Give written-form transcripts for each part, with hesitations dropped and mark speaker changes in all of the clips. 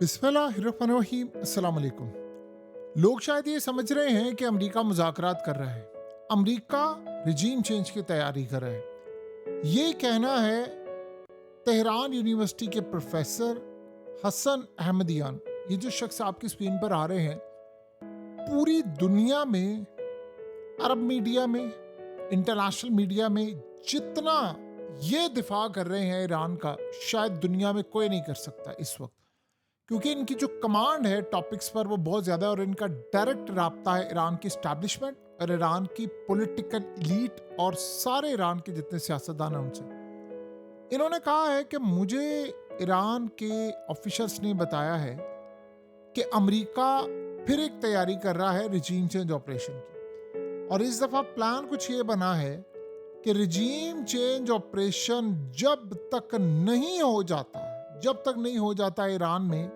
Speaker 1: बिस्मिल्लाहिर्रहमानिर्रहीम। अस्सलाम वालेकुम। लोग शायद ये समझ रहे हैं कि अमेरिका मुज़ाकरात कर रहा है, अमेरिका रिजीम चेंज की तैयारी कर रहा है। ये कहना है तेहरान यूनिवर्सिटी के प्रोफेसर हसन अहमदियान। ये जो शख्स आपकी स्क्रीन पर आ रहे हैं, पूरी दुनिया में, अरब मीडिया में, इंटरनेशनल मीडिया में जितना ये दिफा कर रहे हैं ईरान का, शायद दुनिया में कोई नहीं कर सकता इस वक्त। क्योंकि इनकी जो कमांड है टॉपिक्स पर वो बहुत ज़्यादा है और इनका डायरेक्ट राब्ता है ईरान की स्टैब्लिशमेंट और ईरान की पॉलिटिकल लीड और सारे ईरान के जितने सियासतदान हैं उनसे। इन्होंने कहा है कि मुझे ईरान के ऑफिशल्स ने बताया है कि अमेरिका फिर एक तैयारी कर रहा है रिजीम चेंज ऑपरेशन की, और इस दफ़ा प्लान कुछ ये बना है कि रिजीम चेंज ऑपरेशन जब तक नहीं हो जाता, ईरान में,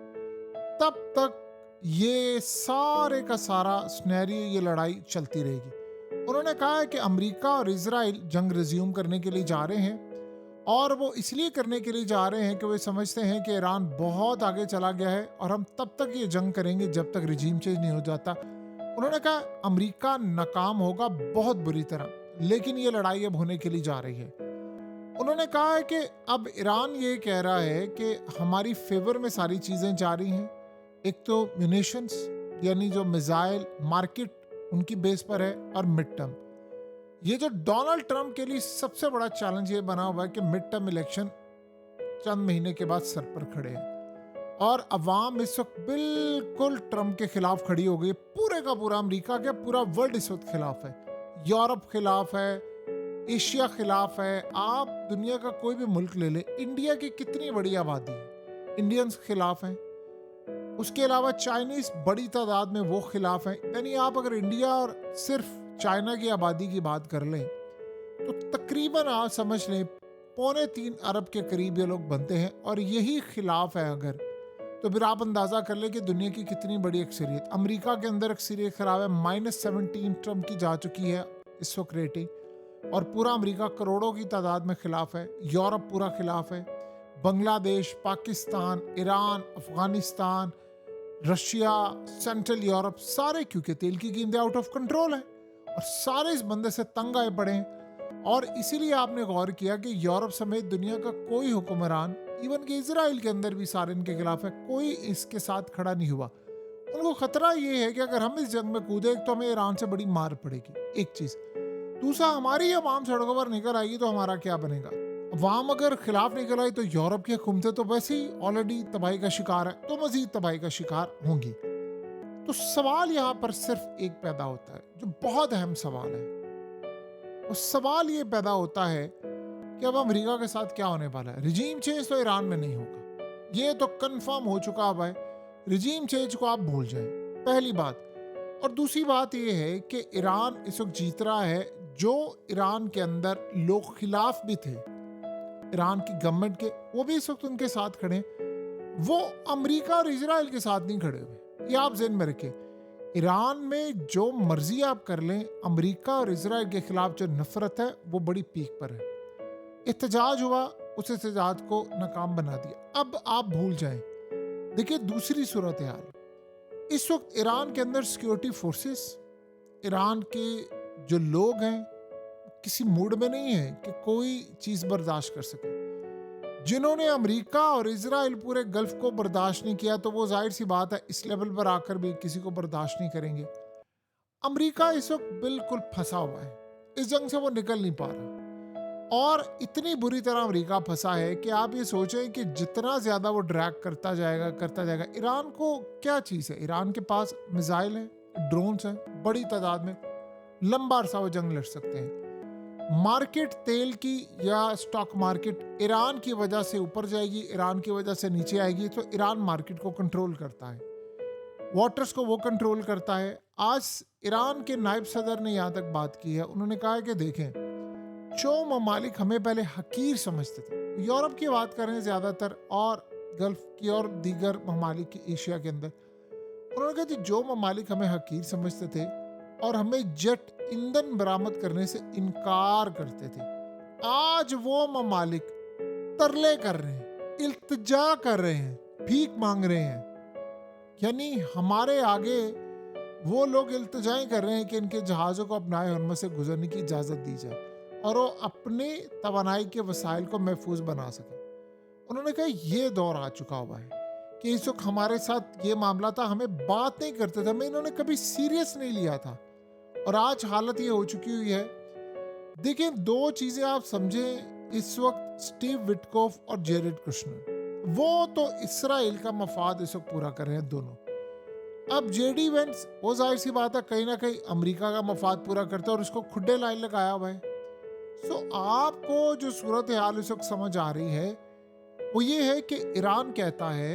Speaker 1: तब तक ये सारे का सारा स्नैरियो, ये लड़ाई चलती रहेगी। उन्होंने कहा है कि अमेरिका और इजराइल जंग रिज्यूम करने के लिए जा रहे हैं, और वो इसलिए करने के लिए जा रहे हैं कि वे समझते हैं कि ईरान बहुत आगे चला गया है और हम तब तक ये जंग करेंगे जब तक रिजीम चेंज नहीं हो जाता। उन्होंने कहा अमेरिका नाकाम होगा बहुत बुरी तरह, लेकिन ये लड़ाई अब होने के लिए जा रही है। उन्होंने कहा है कि अब ईरान ये कह रहा है कि हमारी फेवर में सारी चीज़ें जा रही हैं। एक तो म्यूनिशंस यानी जो मिसाइल मार्केट उनकी बेस पर है, और मिड टर्म। ये जो डोनाल्ड ट्रंप के लिए सबसे बड़ा चैलेंज ये बना हुआ है कि मिड टर्म इलेक्शन चंद महीने के बाद सर पर खड़े हैं और अवाम इस वक्त बिल्कुल ट्रंप के खिलाफ खड़ी हो गई। पूरे का पूरा अमेरिका के पूरा वर्ल्ड इस वक्त खिलाफ है, यूरोप खिलाफ है, एशिया खिलाफ है। आप दुनिया का कोई भी मुल्क ले ले, इंडिया की कितनी बड़ी आबादी है, इंडियंस खिलाफ हैं। उसके अलावा चाइनीज बड़ी तादाद में वो खिलाफ हैं। यानी आप अगर इंडिया और सिर्फ चाइना की आबादी की बात कर लें तो तकरीबन आप समझ लें 3.25 अरब के करीब ये लोग बनते हैं, और यही खिलाफ है अगर, तो फिर आप अंदाजा कर ले कि दुनिया की कितनी बड़ी अक्सरियत। अमेरिका के अंदर अक्सरियत खराब है, -17 ट्रंप की जा चुकी है इस वक्त रेटिंग, और पूरा अमेरिका करोड़ों की तादाद में खिलाफ है। यूरोप पूरा खिलाफ है, Bangladesh, Pakistan, Iran, Afghanistan, Russia, central Europe, सारे, क्योंकि तेल की कीमतें आउट ऑफ कंट्रोल है और सारे इस बंदे से तंग आए पड़े हैं। और इसीलिए आपने गौर किया कि यूरोप समेत दुनिया का कोई हुक्मरान, इवन कि इजराइल के अंदर भी सारे इनके खिलाफ है, कोई इसके साथ खड़ा नहीं हुआ। उनको खतरा ये है कि अगर हम इस जंग में कूदे तो हमें ईरान से बड़ी मार पड़ेगी, एक चीज। दूसरा, हमारी अवाम सड़कों पर निकल आएगी तो हमारा क्या बनेगा। अवाम अगर खिलाफ निकल आई तो यूरोप की हुकूमतें तो वैसे ही ऑलरेडी तबाही का शिकार है, तो मजीद तबाही का शिकार होंगी। तो सवाल यहाँ पर सिर्फ एक पैदा होता है, जो बहुत अहम सवाल है। उस सवाल ये पैदा होता है कि अब अमेरिका के साथ क्या होने वाला है। रिजीम चेंज तो ईरान में नहीं होगा, ये तो कंफर्म हो चुका है। रिजीम चेंज को आप भूल जाएं, पहली बात। और दूसरी बात यह है कि ईरान इस वक्त जीत रहा है। जो ईरान के अंदर लोग खिलाफ भी थे ईरान की गवर्नमेंट के, वो भी इस वक्त उनके साथ खड़े हैं। वो अमेरिका और इजराइल के साथ नहीं खड़े हुए, ये आप ज़हन में रखें। ईरान में जो मर्जी आप कर लें, अमेरिका और इजराइल के खिलाफ जो नफरत है वो बड़ी पीक पर है। एहतजाज हुआ, उस एहतजाज को नाकाम बना दिया। अब आप भूल जाएं। देखिए दूसरी सूरत हाल, इस वक्त ईरान के अंदर सिक्योरिटी फोर्सेस, ईरान के जो लोग हैं किसी मूड में नहीं है कि कोई चीज बर्दाश्त कर सके। जिन्होंने अमेरिका और इजराइल पूरे गल्फ को बर्दाश्त नहीं किया, तो वो जाहिर सी बात है इस लेवल पर आकर भी किसी को बर्दाश्त नहीं करेंगे। अमेरिका इस वक्त बिल्कुल फंसा हुआ है, इस जंग से वो निकल नहीं पा रहा, और इतनी बुरी तरह अमेरिका फंसा है कि आप ये सोचें कि जितना ज्यादा वो ड्रैग करता जाएगा। ईरान को क्या चीज है, ईरान के पास मिसाइल है, ड्रोन्स हैं बड़ी तादाद में, लंबा अरसा वो जंग लड़ सकते हैं। मार्केट तेल की या स्टॉक मार्केट ईरान की वजह से ऊपर जाएगी, ईरान की वजह से नीचे आएगी, तो ईरान मार्केट को कंट्रोल करता है, वाटर्स को वो कंट्रोल करता है। आज ईरान के नायब सदर ने यहाँ तक बात की है, उन्होंने कहा है कि देखें, जो ममालिक हमें पहले हकीर समझते थे, यूरोप की बात कर रहे हैं ज़्यादातर, और गल्फ की और दीगर ममालिक की, एशिया के अंदर, उन्होंने कहा कि जो ममालिक हमें हकीर समझते थे और हमें जेट ईंधन बरामद करने से इनकार करते थे, आज वो ममालिक तरले कर रहे हैं, इल्तिजा कर रहे हैं, भीख मांग रहे हैं यानी हमारे आगे वो लोग इल्तिजाएं कर रहे हैं कि इनके जहाज़ों को अपनाए हरम से गुजरने की इजाज़त दी जाए और वो अपने तवानाई के वसाइल को महफूज बना सके। उन्होंने कहा ये दौर आ चुका हुआ है कि इस वक्त हमारे साथ ये मामला था, हमें बात नहीं करते थे, हमें इन्होंने कभी सीरियस नहीं लिया था और आज हालत ये हो चुकी हुई है। देखिए, दो चीज़ें आप समझें इस वक्त, स्टीव विटकोफ और जेरेड कुशनर, वो तो इसराइल का मफाद इस वक्त पूरा कर रहे हैं दोनों। अब जेडी वेंस, वो जाहिर सी बात है कहीं ना कहीं अमेरिका का मफाद पूरा करता है और उसको खुड्डे लाइन लगाया हुआ है। सो आपको जो सूरत हाल इस वक्त समझ आ रही है वो ये है कि ईरान कहता है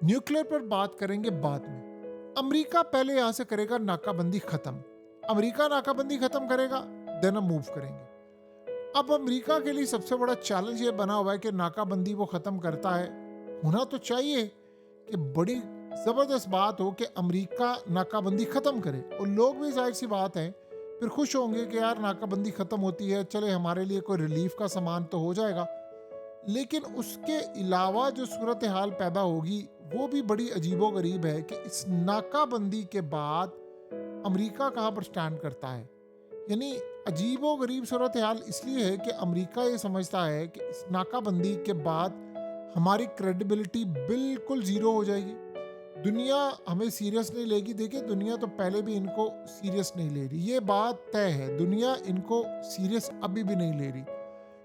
Speaker 1: न्यूक्लियर पर बात करेंगे बाद में, अमेरिका पहले यहां से करेगा नाकाबंदी खत्म। अमेरिका नाकाबंदी खत्म करेगा, देन हम मूव करेंगे। अब अमेरिका के लिए सबसे बड़ा चैलेंज ये बना हुआ है कि नाकाबंदी वो खत्म करता है। होना तो चाहिए कि बड़ी जबरदस्त बात हो कि अमेरिका नाकाबंदी खत्म करे और लोग भी जाहिर सी बात है फिर खुश होंगे कि यार नाकाबंदी खत्म होती है, चले हमारे लिए कोई रिलीफ का सामान तो हो जाएगा। लेकिन उसके अलावा जो सूरत हाल पैदा होगी वो भी बड़ी अजीबो गरीब है कि इस नाकाबंदी के बाद अमेरिका कहाँ पर स्टैंड करता है। यानी अजीबो गरीब सूरत हाल इसलिए है कि अमेरिका ये समझता है कि इस नाकाबंदी के बाद हमारी क्रेडिबिलिटी बिल्कुल ज़ीरो हो जाएगी, दुनिया हमें सीरियस नहीं लेगी। देखिए, दुनिया तो पहले भी इनको सीरियस नहीं ले रही, ये बात तय है, दुनिया इनको सीरियस अभी भी नहीं ले रही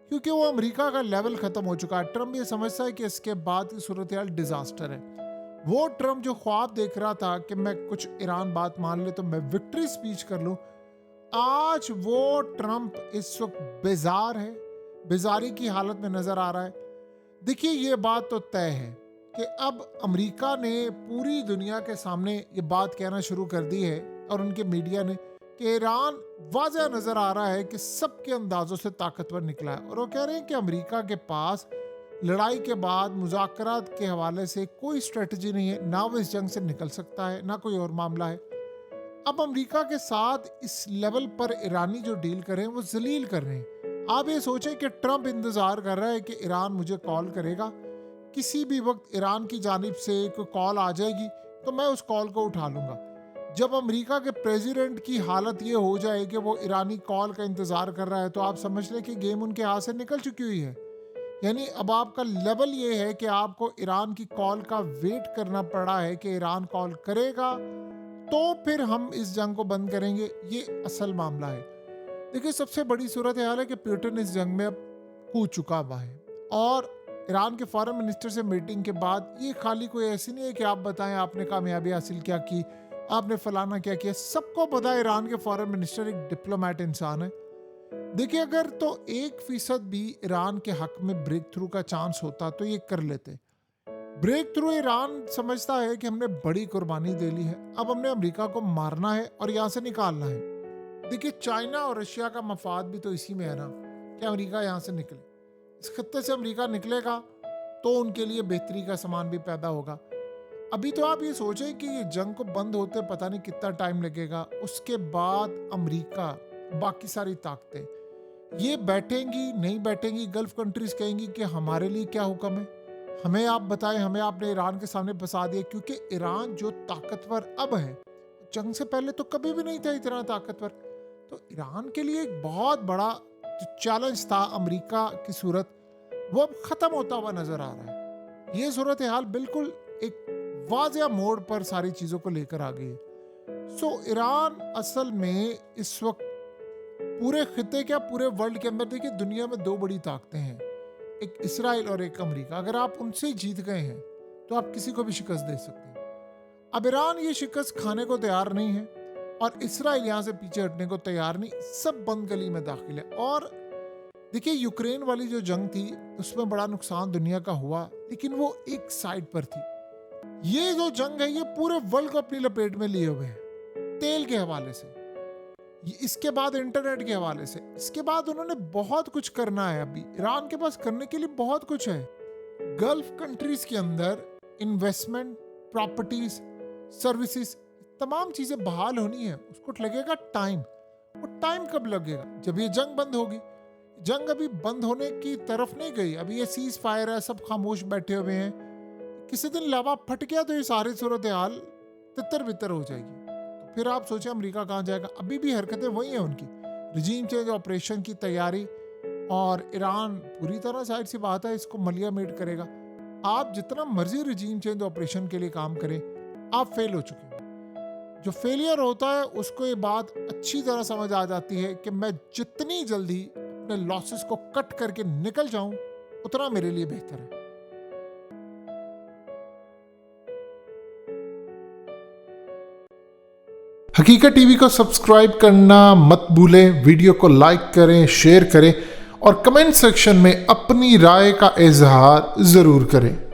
Speaker 1: क्योंकि वो अमेरिका का लेवल खत्म हो चुका है। ट्रम्प ये समझता है कि इसके बाद की सूरत हाल डिजास्टर है। वो ट्रम्प जो ख्वाब देख रहा था कि मैं कुछ ईरान बात मान ले तो मैं विक्ट्री स्पीच कर लूं, आज वो ट्रम्प इस वक्त बेजार है, बेजारी की हालत में नजर आ रहा है। देखिए, ये बात तो तय है कि अब अमेरिका ने पूरी दुनिया के सामने ये बात कहना शुरू कर दी है और उनके मीडिया ने कि ईरान वाज़ह नज़र आ रहा है कि सबके अंदाज़ों से ताकतवर निकला है और वो कह रहे हैं कि अमेरिका के पास लड़ाई के बाद मुज़ाकरात के हवाले से कोई स्ट्रेटजी नहीं है, ना वो इस जंग से निकल सकता है ना कोई और मामला है। अब अमेरिका के साथ इस लेवल पर ईरानी जो डील कर रहे हैं वो जलील कर रहे हैं। आप ये सोचें कि ट्रम्प इंतज़ार कर रहा है कि ईरान मुझे कॉल करेगा, किसी भी वक्त ईरान की जानिब से कोई कॉल आ जाएगी तो मैं उस कॉल को उठा लूँगा। जब अमेरिका के प्रेसिडेंट की हालत ये हो जाए कि वो ईरानी कॉल का इंतज़ार कर रहा है तो आप समझ लें कि गेम उनके हाथ से निकल चुकी हुई है। यानी अब आपका लेवल ये है कि आपको ईरान की कॉल का वेट करना पड़ा है कि ईरान कॉल करेगा तो फिर हम इस जंग को बंद करेंगे। ये असल मामला है। देखिए, सबसे बड़ी सूरत हाल है कि पुतिन इस जंग में अब कूद चुका हुआ है और ईरान के फॉरेन मिनिस्टर से मीटिंग के बाद ये खाली कोई ऐसी नहीं है कि आप बताएं आपने कामयाबी हासिल क्या की, आपने फलाना क्या किया। सबको पता है ईरान के फॉरेन मिनिस्टर एक डिप्लोमेट इंसान है। देखिए, अगर तो 1% भी ईरान के हक में ब्रेक थ्रू का चांस होता तो ये कर लेते। ब्रेक थ्रू ईरान समझता है कि हमने बड़ी कुर्बानी दे ली है, अब हमने अमेरिका को मारना है और यहाँ से निकालना है। देखिए, चाइना और रशिया का मफाद भी तो इसी में है ना कि अमेरिका यहाँ से निकले। इस खत्ते से अमेरिका निकलेगा तो उनके लिए बेहतरी का सामान भी पैदा होगा। अभी तो आप ये सोचें कि ये जंग को बंद होते पता नहीं कितना टाइम लगेगा, उसके बाद अमेरिका, बाकी सारी ताकतें ये बैठेंगी नहीं बैठेंगी। गल्फ कंट्रीज कहेंगी कि हमारे लिए क्या हुक्म है, हमें आप बताएं, हमें आपने ईरान के सामने फंसा दिया। क्योंकि ईरान जो ताकतवर अब है, जंग से पहले तो कभी भी नहीं था इतना ताकतवर। तो ईरान के लिए एक बहुत बड़ा जो चैलेंज था अमेरिका की सूरत, वो अब खत्म होता हुआ नजर आ रहा है। ये सूरत हाल बिल्कुल एक वाज़िया मोड़ पर सारी चीजों को लेकर आ गई है। सो ईरान असल में इस वक्त पूरे खिते क्या पूरे वर्ल्ड के अंदर, देखिए, दुनिया में दो बड़ी ताकतें हैं, एक इसराइल और एक अमेरिका। अगर आप उनसे जीत गए हैं तो आप किसी को भी शिकस्त दे सकते हैं। अब ईरान ये शिकस्त खाने को तैयार नहीं है और इसराइल यहाँ से पीछे हटने को तैयार नहीं, सब बंद गली में दाखिल है। और देखिए, यूक्रेन वाली जो जंग थी उसमें बड़ा नुकसान दुनिया का हुआ, लेकिन वो एक साइड पर थी। ये जो जंग है ये पूरे वर्ल्ड को अपनी लपेट में लिए हुए है, तेल के हवाले से, इसके बाद इंटरनेट के हवाले से, इसके बाद उन्होंने बहुत कुछ करना है। अभी ईरान के पास करने के लिए बहुत कुछ है। गल्फ कंट्रीज के अंदर इन्वेस्टमेंट, प्रॉपर्टीज, सर्विसेज, तमाम चीजें बहाल होनी है, उसको लगेगा टाइम। वो टाइम कब लगेगा? जब ये जंग बंद होगी। जंग अभी बंद होने की तरफ नहीं गई, अभी ये सीज फायर है, सब खामोश बैठे हुए हैं। किसी दिन लावा फट गया तो ये सारी सूरत हाल तितर बितर हो जाएगी। तो फिर आप सोचें अमेरिका कहाँ जाएगा। अभी भी हरकतें वही हैं उनकी, रिजीम चेंज ऑपरेशन की तैयारी, और ईरान पूरी तरह जाहिर सी बात है इसको मलिया मेड करेगा। आप जितना मर्जी रिजीम चेंज ऑपरेशन के लिए काम करें, आप फेल हो चुके हैं। जो फेलियर होता है उसको ये बात अच्छी तरह समझ आ जाती है कि मैं जितनी जल्दी अपने लॉसेस को कट करके निकल जाऊं उतना मेरे लिए बेहतर है। हकीकत टीवी को सब्सक्राइब करना मत भूलें, वीडियो को लाइक करें, शेयर करें और कमेंट सेक्शन में अपनी राय का इजहार जरूर करें।